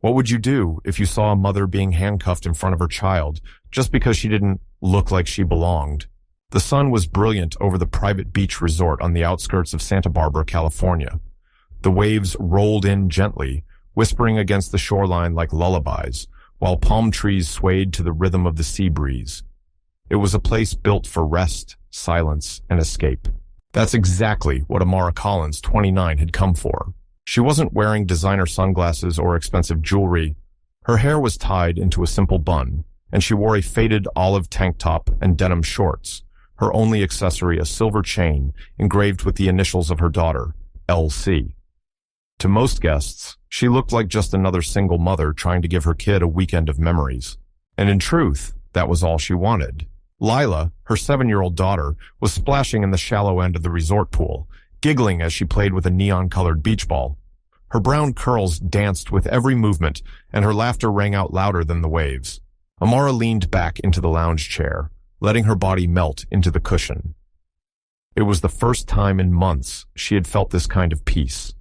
What would you do if you saw a mother being handcuffed in front of her child just because she didn't look like she belonged? The sun was brilliant over the private beach resort on the outskirts of Santa Barbara, California. The waves rolled in gently, whispering against the shoreline like lullabies, while palm trees swayed to the rhythm of the sea breeze. It was a place built for rest, silence, and escape. That's exactly what Amara Collins, 29, had come for. She wasn't wearing designer sunglasses or expensive jewelry. Her hair was tied into a simple bun, and she wore a faded olive tank top and denim shorts, her only accessory a silver chain engraved with the initials of her daughter, LC. To most guests, she looked like just another single mother trying to give her kid a weekend of memories. And in truth, that was all she wanted. Lila, her 7-year-old daughter, was splashing in the shallow end of the resort pool, giggling as she played with a neon-colored beach ball. Her brown curls danced with every movement, and her laughter rang out louder than the waves. Amara leaned back into the lounge chair, letting her body melt into the cushion. It was the first time in months she had felt this kind of peace,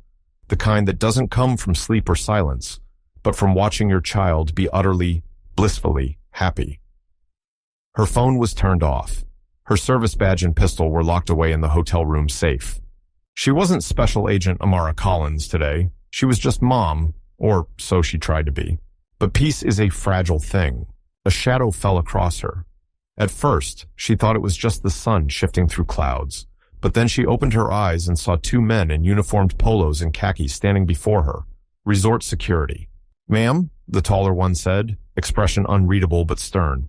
the kind that doesn't come from sleep or silence, but from watching your child be utterly, blissfully happy. Her phone was turned off. Her service badge and pistol were locked away in the hotel room safe. She wasn't Special Agent Amara Collins today. She was just mom, or so she tried to be. But peace is a fragile thing. A shadow fell across her. At first, she thought it was just the sun shifting through clouds, but then she opened her eyes and saw 2 men in uniformed polos and khakis standing before her. Resort security. "Ma'am," the taller one said, expression unreadable but stern.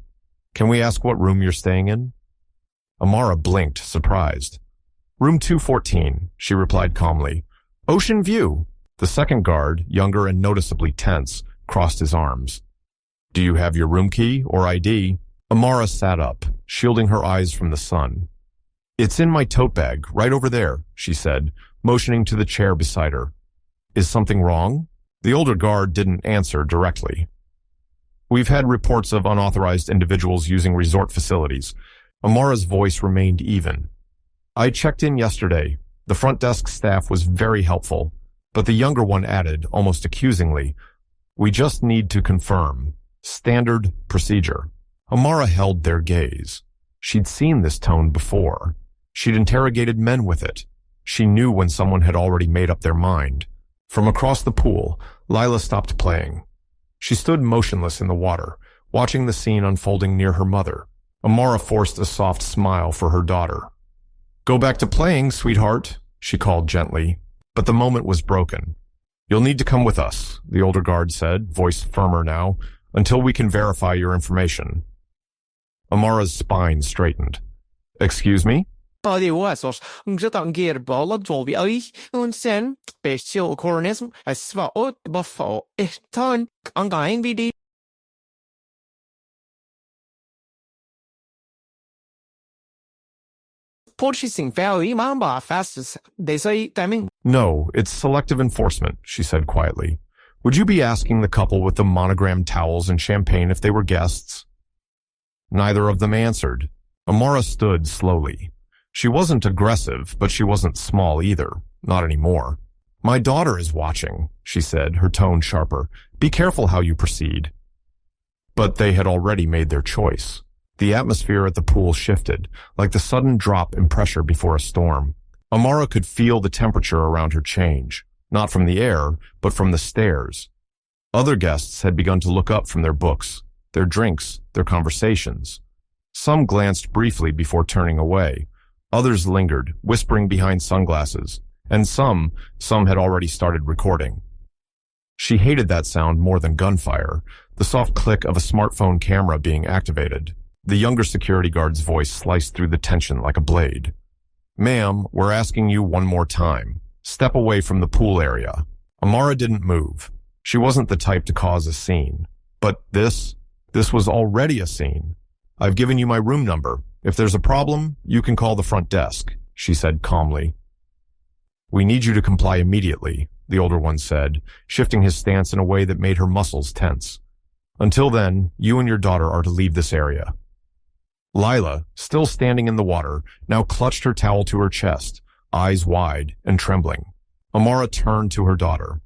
"Can we ask what room you're staying in?" Amara blinked, surprised. "Room 214, she replied calmly. "Ocean view." The second guard, younger and noticeably tense, crossed his arms. "Do you have your room key or ID?" Amara sat up, shielding her eyes from the sun. "It's in my tote bag, right over there," she said, motioning to the chair beside her. "Is something wrong?" The older guard didn't answer directly. "We've had reports of unauthorized individuals using resort facilities." Amara's voice remained even. "I checked in yesterday. The front desk staff was very helpful, but the younger one added, almost accusingly, "We just need to confirm. Standard procedure." Amara held their gaze. She'd seen this tone before. She'd interrogated men with it. She knew when someone had already made up their mind. From across the pool, Lila stopped playing. She stood motionless in the water, watching the scene unfolding near her mother. Amara forced a soft smile for her daughter. "Go back to playing, sweetheart," she called gently, but the moment was broken. "You'll need to come with us," the older guard said, voice firmer now, "until we can verify your information." Amara's spine straightened. "Excuse me?" "No, it's selective enforcement," she said quietly. "Would you be asking the couple with the monogrammed towels and champagne if they were guests?" Neither of them answered. Amara stood slowly. She wasn't aggressive, but she wasn't small either. Not anymore. "My daughter is watching," she said, her tone sharper. "Be careful how you proceed." But they had already made their choice. The atmosphere at the pool shifted, like the sudden drop in pressure before a storm. Amara could feel the temperature around her change, not from the air, but from the stairs. Other guests had begun to look up from their books, their drinks, their conversations. Some glanced briefly before turning away. Others lingered, whispering behind sunglasses, and some had already started recording. She hated that sound more than gunfire, the soft click of a smartphone camera being activated. The younger security guard's voice sliced through the tension like a blade. "Ma'am, we're asking you one more time. Step away from the pool area." Amara didn't move. She wasn't the type to cause a scene. But this was already a scene. "I've given you my room number. If there's a problem, you can call the front desk," she said calmly. "We need you to comply immediately," the older one said, shifting his stance in a way that made her muscles tense. "Until then, you and your daughter are to leave this area." Lila, still standing in the water, now clutched her towel to her chest, eyes wide and trembling. Amara turned to her daughter.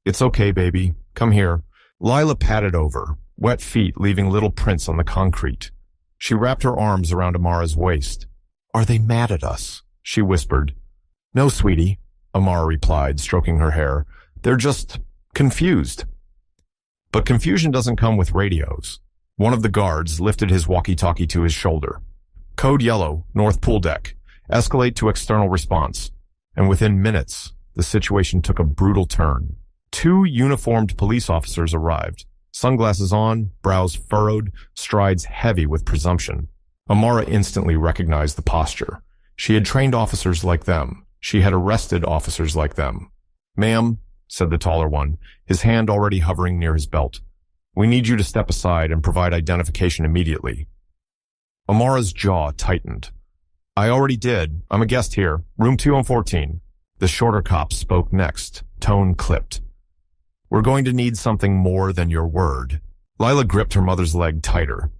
"It's okay, baby. Come here. Lila patted over, wet feet leaving little prints on the concrete. She wrapped her arms around Amara's waist. "Are they mad at us?" she whispered. "No, sweetie," Amara replied, stroking her hair. "They're just confused." But confusion doesn't come with radios. One of the guards lifted his walkie-talkie to his shoulder. "Code yellow, North Pool Deck. Escalate to external response." And within minutes, the situation took a brutal turn. 2 uniformed police officers arrived, sunglasses on, brows furrowed, strides heavy with presumption. Amara instantly recognized the posture. She had trained officers like them. She had arrested officers like them. "Ma'am," said the taller one, his hand already hovering near his belt. "We need you to step aside and provide identification immediately." Amara's jaw tightened. "I already did. I'm a guest here. Room 214. The shorter cop spoke next, tone clipped. "We're going to need something more than your word." Lila gripped her mother's leg tighter.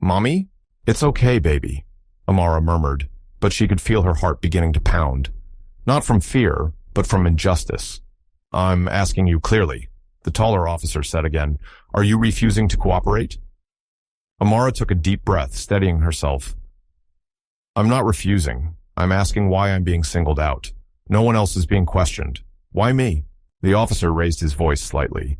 "Mommy? It's okay, baby," Amara murmured, but she could feel her heart beginning to pound. Not from fear, but from injustice. "I'm asking you clearly," the taller officer said again. "Are you refusing to cooperate?" Amara took a deep breath, steadying herself. "I'm not refusing. I'm asking why I'm being singled out. No one else is being questioned. Why me?" The officer raised his voice slightly.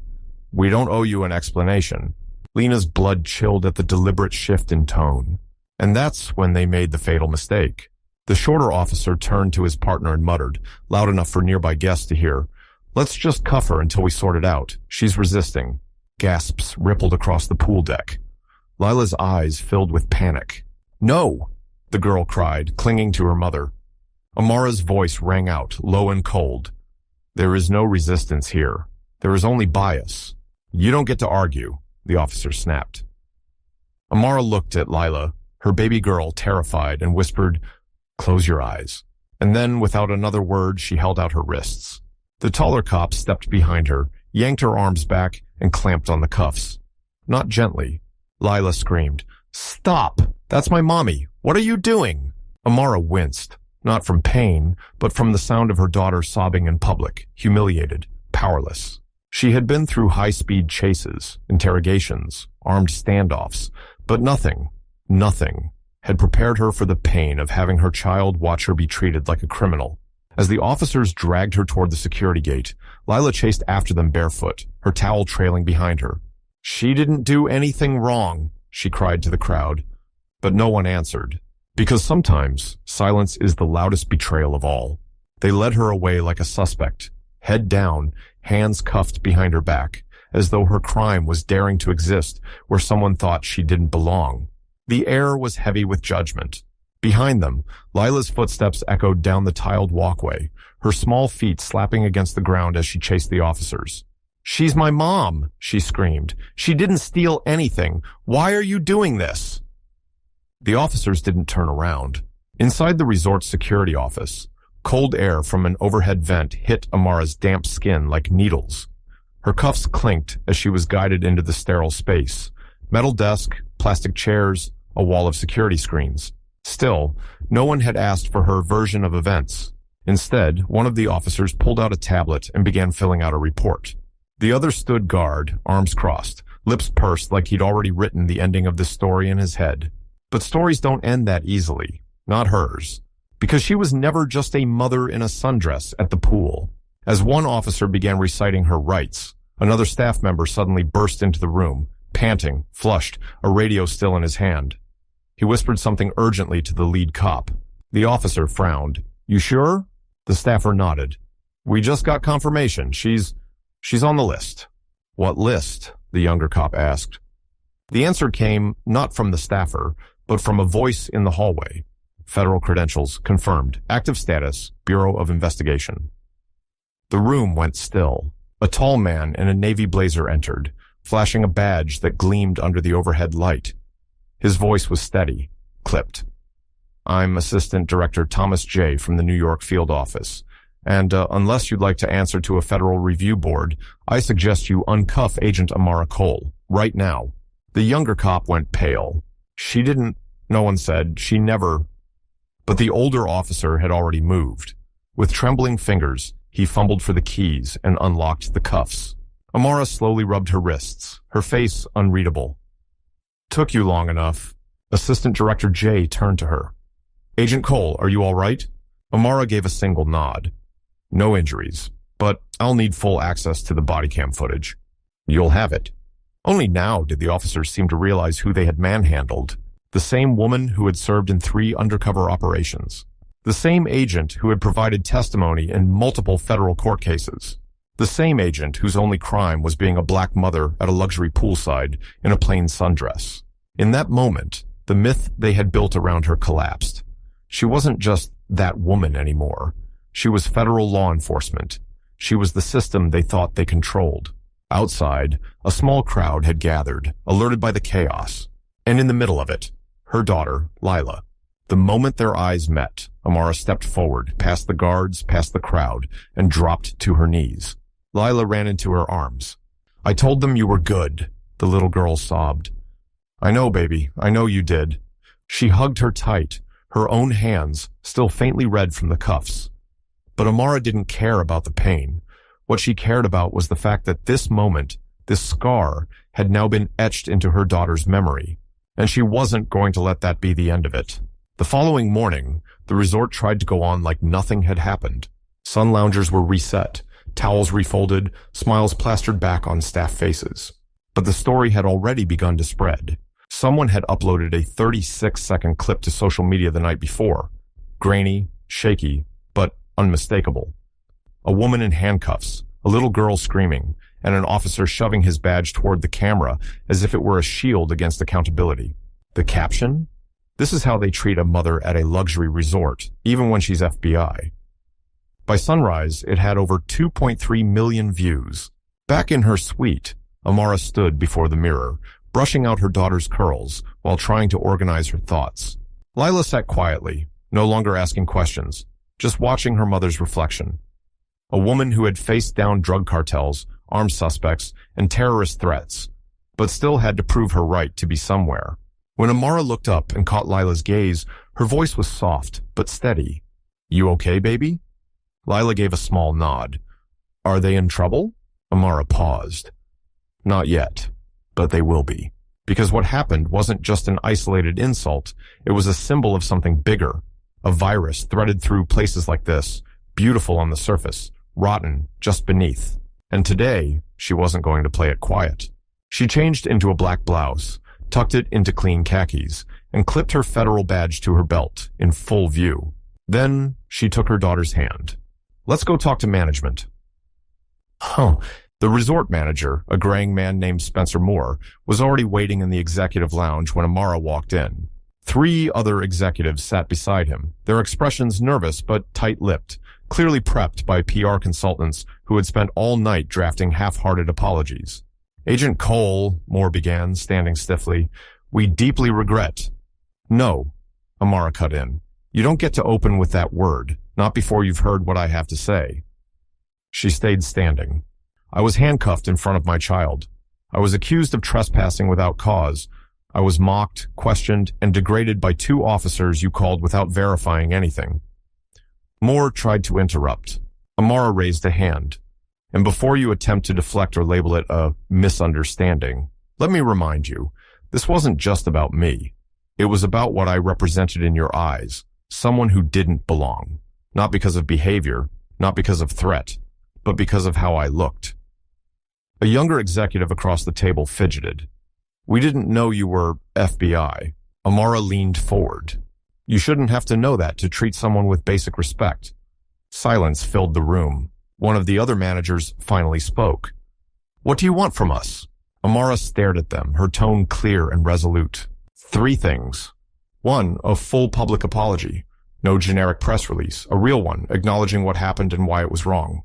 "We don't owe you an explanation." Lena's blood chilled at the deliberate shift in tone. And that's when they made the fatal mistake. The shorter officer turned to his partner and muttered, loud enough for nearby guests to hear, "Let's just cuff her until we sort it out. She's resisting." Gasps rippled across the pool deck. Lila's eyes filled with panic. "No!" the girl cried, clinging to her mother. Amara's voice rang out, low and cold. "There is no resistance here. There is only bias. You don't get to argue," the officer snapped. Amara looked at Lila, her baby girl terrified, and whispered, "Close your eyes." And then, without another word, she held out her wrists. The taller cop stepped behind her, yanked her arms back, and clamped on the cuffs. Not gently. Lila screamed, "Stop! That's my mommy! What are you doing?" Amara winced. Not from pain, but from the sound of her daughter sobbing in public, humiliated, powerless. She had been through high-speed chases, interrogations, armed standoffs, but nothing had prepared her for the pain of having her child watch her be treated like a criminal. As the officers dragged her toward the security gate, Lila chased after them barefoot, her towel trailing behind her. "She didn't do anything wrong," she cried to the crowd. But no one answered. Because sometimes silence is the loudest betrayal of all. They led her away like a suspect, head down, hands cuffed behind her back, as though her crime was daring to exist where someone thought she didn't belong. The air was heavy with judgment. Behind them, Lila's footsteps echoed down the tiled walkway, her small feet slapping against the ground as she chased the officers. "She's my mom," she screamed. "She didn't steal anything. Why are you doing this?" The officers didn't turn around. Inside the resort's security office, cold air from an overhead vent hit Amara's damp skin like needles. Her cuffs clinked as she was guided into the sterile space. Metal desk, plastic chairs, a wall of security screens. Still, no one had asked for her version of events. Instead, one of the officers pulled out a tablet and began filling out a report. The other stood guard, arms crossed, lips pursed like he'd already written the ending of the story in his head. But stories don't end that easily. Not hers. Because she was never just a mother in a sundress at the pool. As one officer began reciting her rights, another staff member suddenly burst into the room, panting, flushed, a radio still in his hand. He whispered something urgently to the lead cop. The officer frowned. "You sure?" The staffer nodded. "We just got confirmation. She's on the list." "What list?" the younger cop asked. The answer came not from the staffer, but from a voice in the hallway. "Federal credentials confirmed. Active status, Bureau of Investigation." The room went still. A tall man in a navy blazer entered, flashing a badge that gleamed under the overhead light. His voice was steady, clipped. "I'm Assistant Director Thomas J. from the New York Field Office. And unless you'd like to answer to a federal review board, I suggest you uncuff Agent Amara Cole, right now." The younger cop went pale. "She didn't," no one said. "She never." But the older officer had already moved. With trembling fingers, he fumbled for the keys and unlocked the cuffs. Amara slowly rubbed her wrists, her face unreadable. Took you long enough. Assistant Director Jay turned to her. Agent Cole, are you all right? Amara gave a single nod. No injuries, but I'll need full access to the body cam footage. You'll have it. Only now did the officers seem to realize who they had manhandled. The same woman who had served in 3 undercover operations. The same agent who had provided testimony in multiple federal court cases. The same agent whose only crime was being a black mother at a luxury poolside in a plain sundress. In that moment, the myth they had built around her collapsed. She wasn't just that woman anymore. She was federal law enforcement. She was the system they thought they controlled. Outside, a small crowd had gathered, alerted by the chaos. And in the middle of it, her daughter, Lila. The moment their eyes met, Amara stepped forward, past the guards, past the crowd, and dropped to her knees. Lila ran into her arms. I told them you were good, the little girl sobbed. I know, baby, I know you did. She hugged her tight, her own hands still faintly red from the cuffs. But Amara didn't care about the pain. What she cared about was the fact that this moment, this scar, had now been etched into her daughter's memory. And she wasn't going to let that be the end of it. The following morning, the resort tried to go on like nothing had happened. Sun loungers were reset, towels refolded, smiles plastered back on staff faces. But the story had already begun to spread. Someone had uploaded a 36-second clip to social media the night before. Grainy, shaky, but unmistakable. A woman in handcuffs, a little girl screaming, and an officer shoving his badge toward the camera as if it were a shield against accountability. The caption? This is how they treat a mother at a luxury resort, even when she's FBI. By sunrise, it had over 2.3 million views. Back in her suite, Amara stood before the mirror, brushing out her daughter's curls while trying to organize her thoughts. Lila sat quietly, no longer asking questions, just watching her mother's reflection. A woman who had faced down drug cartels, armed suspects, and terrorist threats, but still had to prove her right to be somewhere. When Amara looked up and caught Lila's gaze, her voice was soft but steady. You okay, baby? Lila gave a small nod. Are they in trouble? Amara paused. Not yet, but they will be. Because what happened wasn't just an isolated insult, it was a symbol of something bigger. A virus threaded through places like this, beautiful on the surface, rotten just beneath. And today, she wasn't going to play it quiet. She changed into a black blouse, tucked it into clean khakis, and clipped her federal badge to her belt in full view. Then she took her daughter's hand. Let's go talk to management. The resort manager, a graying man named Spencer Moore, was already waiting in the executive lounge when Amara walked in. 3 other executives sat beside him, their expressions nervous but tight-lipped, clearly prepped by PR consultants who had spent all night drafting half-hearted apologies. Agent Cole, Moore began, standing stiffly, we deeply regret. No, Amara cut in. You don't get to open with that word, not before you've heard what I have to say. She stayed standing. I was handcuffed in front of my child. I was accused of trespassing without cause. I was mocked, questioned, and degraded by 2 officers you called without verifying anything. Moore tried to interrupt. Amara raised a hand. And before you attempt to deflect or label it a misunderstanding, let me remind you, this wasn't just about me. It was about what I represented in your eyes, someone who didn't belong. Not because of behavior, not because of threat, but because of how I looked. A younger executive across the table fidgeted. We didn't know you were FBI. Amara leaned forward. You shouldn't have to know that to treat someone with basic respect. Silence filled the room. One of the other managers finally spoke. What do you want from us? Amara stared at them, her tone clear and resolute. 3 things. 1, a full public apology. No generic press release, a real one, acknowledging what happened and why it was wrong.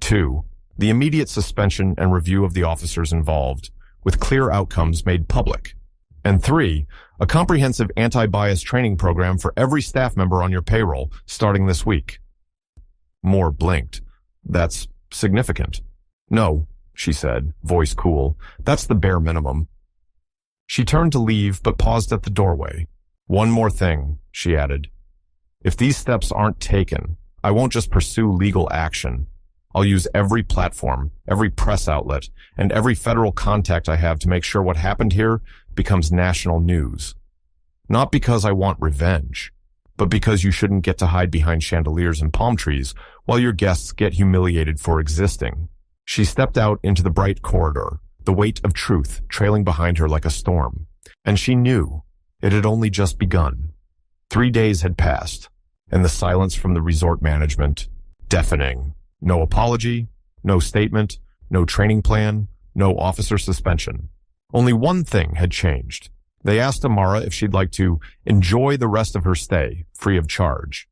2, the immediate suspension and review of the officers involved, with clear outcomes made public. And 3, a comprehensive anti-bias training program for every staff member on your payroll, starting this week. Moore blinked. That's significant. No, she said, voice cool. That's the bare minimum. She turned to leave, but paused at the doorway. One more thing, she added. If these steps aren't taken, I won't just pursue legal action. I'll use every platform, every press outlet, and every federal contact I have to make sure what happened here becomes national news. Not because I want revenge, but because you shouldn't get to hide behind chandeliers and palm trees while your guests get humiliated for existing. She stepped out into the bright corridor, the weight of truth trailing behind her like a storm. And she knew it had only just begun. 3 days had passed, and the silence from the resort management, deafening. No apology, no statement, no training plan, no officer suspension. Only one thing had changed. They asked Amara if she'd like to enjoy the rest of her stay, free of charge.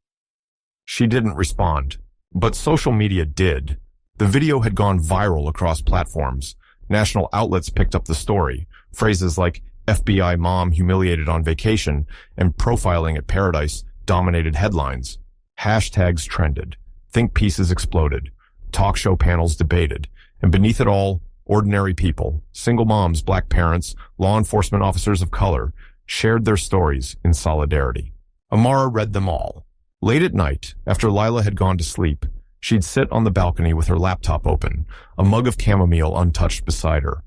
She didn't respond, but social media did. The video had gone viral across platforms. National outlets picked up the story. Phrases like FBI mom humiliated on vacation and profiling at paradise dominated headlines. Hashtags trended. Think pieces exploded. Talk show panels debated. And beneath it all, ordinary people, single moms, black parents, law enforcement officers of color, shared their stories in solidarity. Amara read them all. Late at night, after Lila had gone to sleep, she'd sit on the balcony with her laptop open, a mug of chamomile untouched beside her.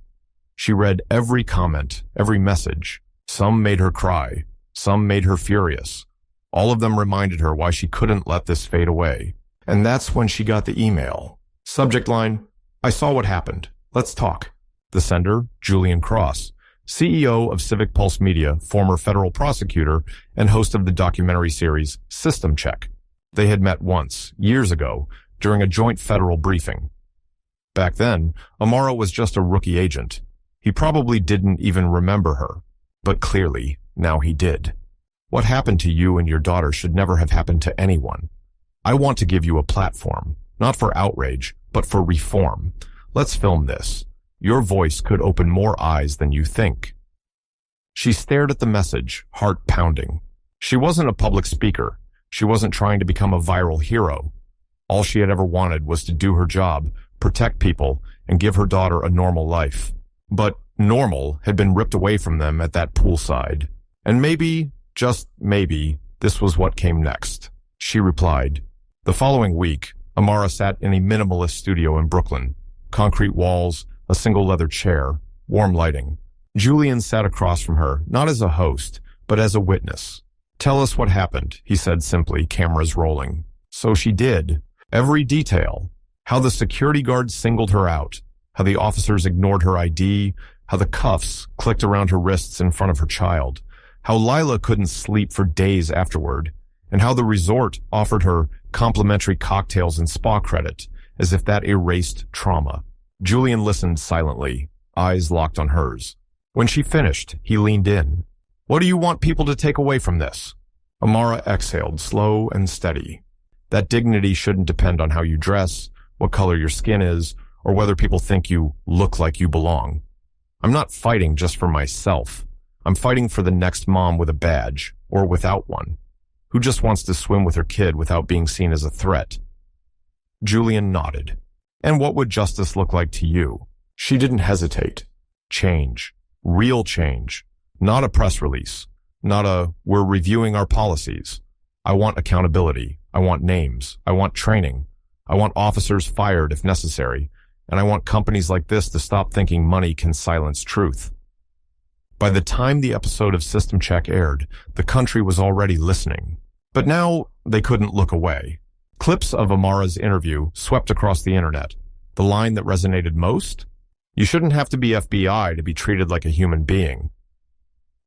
She read every comment, every message. Some made her cry. Some made her furious. All of them reminded her why she couldn't let this fade away. And that's when she got the email. Subject line, "I saw what happened. Let's talk." The sender, Julian Cross, CEO of Civic Pulse Media, former federal prosecutor, and host of the documentary series System Check. They had met once, years ago, during a joint federal briefing. Back then, Amara was just a rookie agent. He probably didn't even remember her, but clearly, now he did. What happened to you and your daughter should never have happened to anyone. I want to give you a platform, not for outrage, but for reform. Let's film this. Your voice could open more eyes than you think. She stared at the message, heart pounding. She wasn't a public speaker. She wasn't trying to become a viral hero. All she had ever wanted was to do her job, protect people, and give her daughter a normal life. But normal had been ripped away from them at that poolside. And maybe, just maybe, this was what came next. She replied. The following week, Amara sat in a minimalist studio in Brooklyn. Concrete walls, a single leather chair, warm lighting. Julian sat across from her, not as a host, but as a witness. "Tell us what happened," he said simply, cameras rolling. So she did. Every detail. How the security guard singled her out. How the officers ignored her ID. How the cuffs clicked around her wrists in front of her child. How Lila couldn't sleep for days afterward. And how the resort offered her complimentary cocktails and spa credit, as if that erased trauma. Julian listened silently, eyes locked on hers. When she finished, he leaned in. "What do you want people to take away from this?" Amara exhaled, slow and steady. That dignity shouldn't depend on how you dress, what color your skin is, or whether people think you look like you belong. I'm not fighting just for myself. I'm fighting for the next mom with a badge, or without one, who just wants to swim with her kid without being seen as a threat. Julian nodded. "And what would justice look like to you?" She didn't hesitate. Change. Real change. Not a press release. Not a, "we're reviewing our policies." I want accountability. I want names. I want training. I want officers fired if necessary. And I want companies like this to stop thinking money can silence truth. By the time the episode of System Check aired, the country was already listening. But now they couldn't look away. Clips of Amara's interview swept across the internet. The line that resonated most? "You shouldn't have to be FBI to be treated like a human being."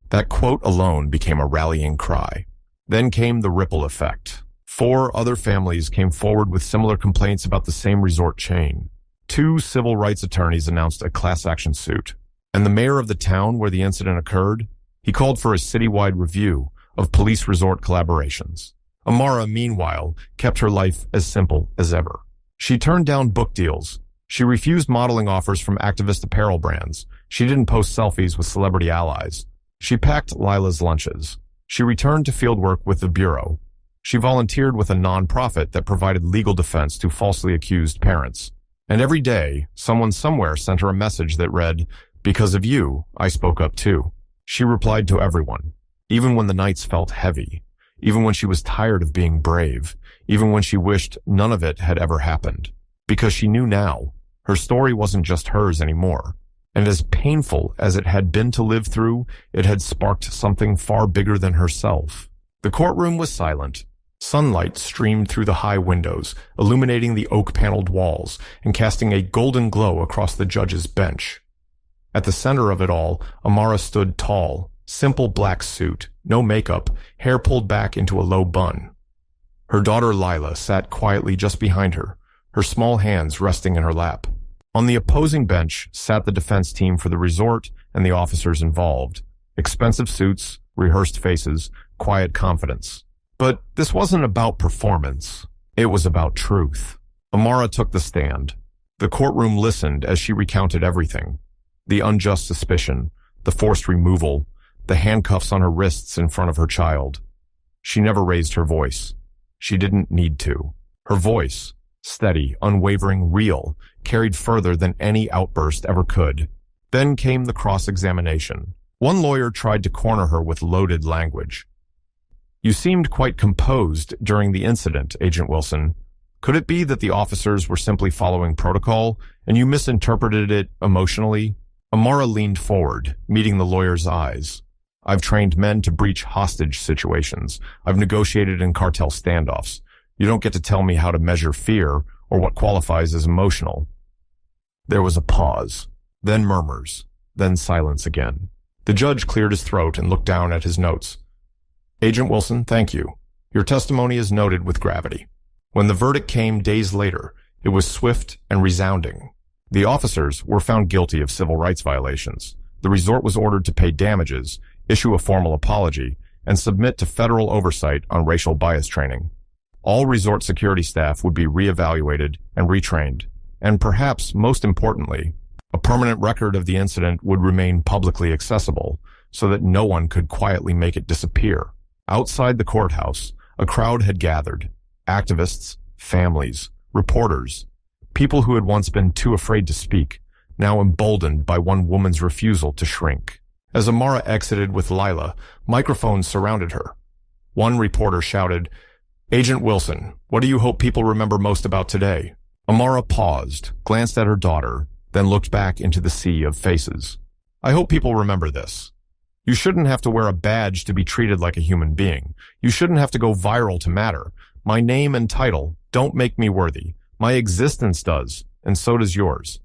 That quote alone became a rallying cry. Then came the ripple effect. 4 other families came forward with similar complaints about the same resort chain. 2 civil rights attorneys announced a class action suit. And the mayor of the town where the incident occurred, he called for a citywide review of police resort collaborations. Amara, meanwhile, kept her life as simple as ever. She turned down book deals. She refused modeling offers from activist apparel brands. She didn't post selfies with celebrity allies. She packed Lila's lunches. She returned to fieldwork with the Bureau. She volunteered with a nonprofit that provided legal defense to falsely accused parents. And every day, someone somewhere sent her a message that read, "Because of you, I spoke up too." She replied to everyone, even when the nights felt heavy, even when she was tired of being brave, even when she wished none of it had ever happened. because she knew now her story wasn't just hers anymore. And as painful as it had been to live through, it had sparked something far bigger than herself. The courtroom was silent. Sunlight streamed through the high windows, illuminating the oak-paneled walls and casting a golden glow across the judge's bench. At the center of it all, Amara stood tall, simple black suit, no makeup, hair pulled back into a low bun. Her daughter Lila sat quietly just behind her, her small hands resting in her lap. On the opposing bench sat the defense team for the resort and the officers involved. Expensive suits, rehearsed faces, quiet confidence. But this wasn't about performance. It was about truth. Amara took the stand. The courtroom listened as she recounted everything. The unjust suspicion, the forced removal, the handcuffs on her wrists in front of her child. She never raised her voice. She didn't need to. Her voice, steady, unwavering, real, carried further than any outburst ever could. Then came the cross-examination. One lawyer tried to corner her with loaded language. "You seemed quite composed during the incident, Agent Wilson. Could it be that the officers were simply following protocol, and you misinterpreted it emotionally?" Amara leaned forward, meeting the lawyer's eyes. "I've trained men to breach hostage situations. I've negotiated in cartel standoffs. You don't get to tell me how to measure fear or what qualifies as emotional." There was a pause, then murmurs, then silence again. The judge cleared his throat and looked down at his notes. "Agent Wilson, thank you. Your testimony is noted with gravity." When the verdict came days later, it was swift and resounding. The officers were found guilty of civil rights violations. The resort was ordered to pay damages, issue a formal apology, and submit to federal oversight on racial bias training. All resort security staff would be reevaluated and retrained, and perhaps most importantly, a permanent record of the incident would remain publicly accessible so that no one could quietly make it disappear. Outside the courthouse, a crowd had gathered. Activists, families, reporters, people who had once been too afraid to speak, now emboldened by one woman's refusal to shrink. As Amara exited with Lila, microphones surrounded her. One reporter shouted, "Agent Wilson, what do you hope people remember most about today?" Amara paused, glanced at her daughter, then looked back into the sea of faces. "I hope people remember this. You shouldn't have to wear a badge to be treated like a human being. You shouldn't have to go viral to matter. My name and title don't make me worthy. My existence does, and so does yours."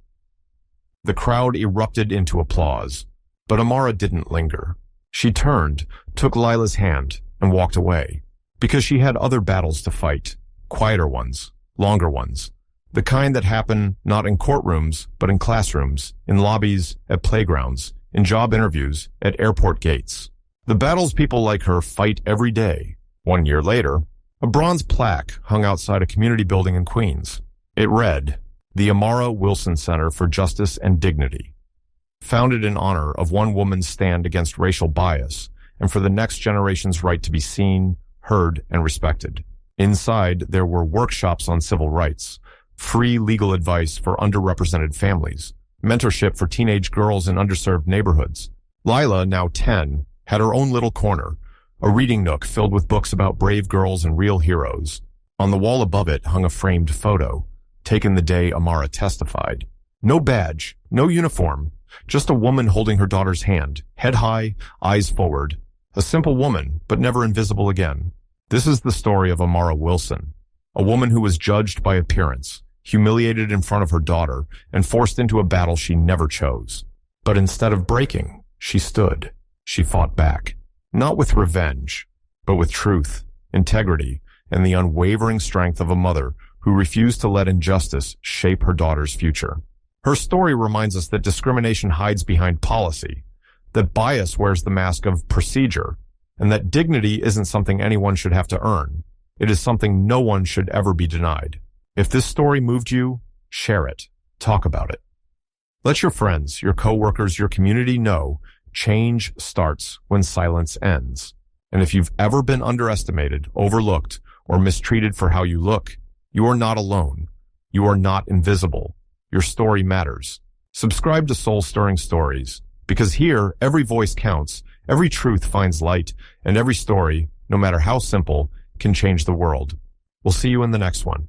The crowd erupted into applause, but Amara didn't linger. She turned, took Lila's hand, and walked away, because she had other battles to fight, quieter ones, longer ones, the kind that happen not in courtrooms, but in classrooms, in lobbies, at playgrounds, in job interviews, at airport gates. The battles people like her fight every day. 1 year later, a bronze plaque hung outside a community building in Queens. It read, "The Amara Wilson Center for Justice and Dignity," founded in honor of one woman's stand against racial bias and for the next generation's right to be seen, heard, and respected. Inside, there were workshops on civil rights, free legal advice for underrepresented families, mentorship for teenage girls in underserved neighborhoods. Lila, now 10, had her own little corner, a reading nook filled with books about brave girls and real heroes. On the wall above it hung a framed photo, taken the day Amara testified. No badge, no uniform, just a woman holding her daughter's hand, head high, eyes forward. A simple woman, but never invisible again. This is the story of Amara Wilson, a woman who was judged by appearance, humiliated in front of her daughter, and forced into a battle she never chose. But instead of breaking, she stood. She fought back. Not with revenge, but with truth, integrity, and the unwavering strength of a mother who refused to let injustice shape her daughter's future. Her story reminds us that discrimination hides behind policy, that bias wears the mask of procedure, and that dignity isn't something anyone should have to earn. It is something no one should ever be denied. If this story moved you, share it. Talk about it. Let your friends, your coworkers, your community know change starts when silence ends. And if you've ever been underestimated, overlooked, or mistreated for how you look, you are not alone. You are not invisible. Your story matters. Subscribe to Soul-Stirring Stories, because here, every voice counts, every truth finds light, and every story, no matter how simple, can change the world. We'll see you in the next one.